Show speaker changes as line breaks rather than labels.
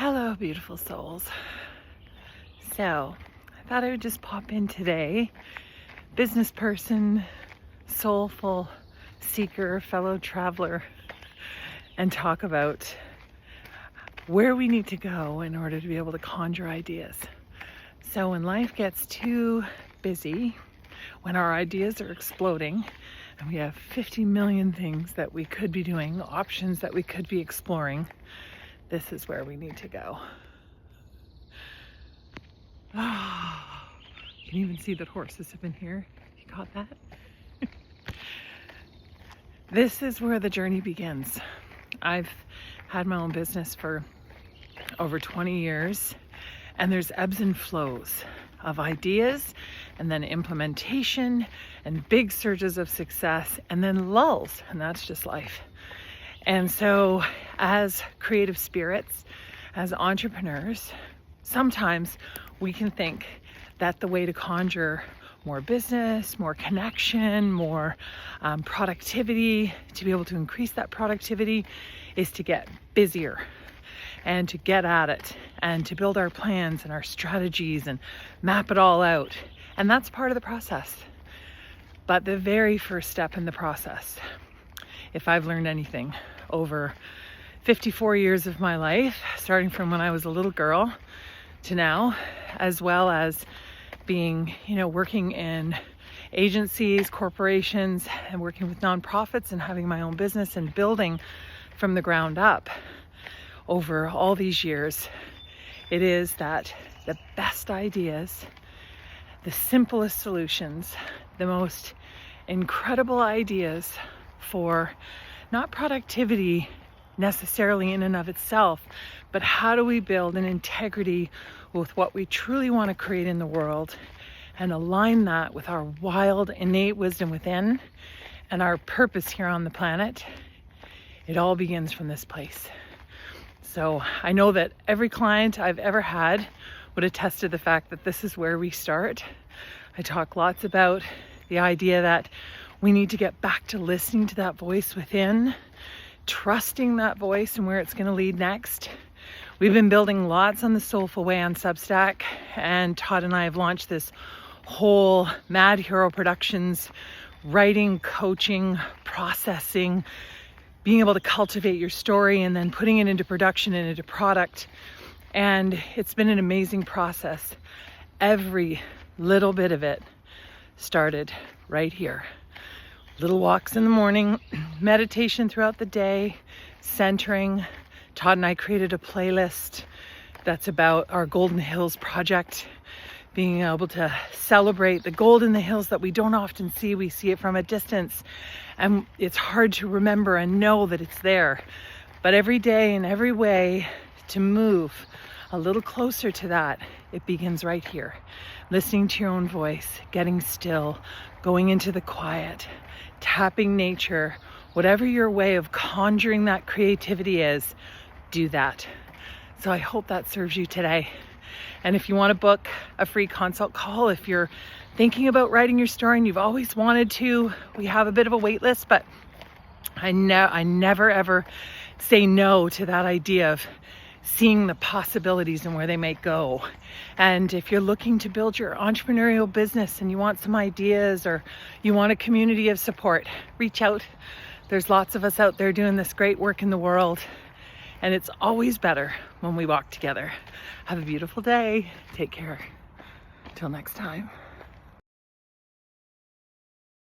Hello, beautiful souls. So, I thought I would just pop in today, business person, soulful seeker, fellow traveler, and talk about where we need to go in order to be able to conjure ideas. So when life gets too busy, when our ideas are exploding, and we have 50 million things that we could be doing, options that we could be exploring, this is where we need to go. Oh, you can even see that horses have been here. You caught that? This is where the journey begins. I've had my own business for over 20 years, and there's ebbs and flows of ideas, and then implementation, and big surges of success, and then lulls, and that's just life. And so as creative spirits, as entrepreneurs, sometimes we can think that the way to conjure more business, more connection, more productivity, to be able to increase that productivity, is to get busier and to get at it and to build our plans and our strategies and map it all out. And that's part of the process. But the very first step in the process, if I've learned anything over 54 years of my life, starting from when I was a little girl to now, as well as being, working in agencies, corporations, and working with nonprofits and having my own business and building from the ground up over all these years, it is that the best ideas, the simplest solutions, the most incredible ideas for not productivity necessarily in and of itself, but how do we build an integrity with what we truly want to create in the world and align that with our wild, innate wisdom within and our purpose here on the planet. It all begins from this place. So I know that every client I've ever had would attest to the fact that this is where we start. I talk lots about the idea that we need to get back to listening to that voice within, trusting that voice and where it's going to lead next. We've been building lots on the Soulful Way on Substack, and Todd and I have launched this whole Mad Hero Productions writing, coaching, processing, being able to cultivate your story and then putting it into production and into product. And it's been an amazing process. Every little bit of it started right here. Little walks in the morning, meditation throughout the day, centering. Todd and I created a playlist that's about our Golden Hills project, being able to celebrate the gold in the hills that we don't often see. We see it from a distance, and it's hard to remember and know that it's there. But every day in every way to move a little closer to that, it begins right here. Listening to your own voice, getting still, going into the quiet, tapping nature, whatever your way of conjuring that creativity is, do that. So I hope that serves you today. And if you want to book a free consult call, if you're thinking about writing your story and you've always wanted to, we have a bit of a wait list, but I never ever say no to that idea of seeing the possibilities and where they may go. And if you're looking to build your entrepreneurial business and you want some ideas or you want a community of support, reach out. There's lots of us out there doing this great work in the world, and it's always better when we walk together. Have a beautiful day. Take care. Till next time.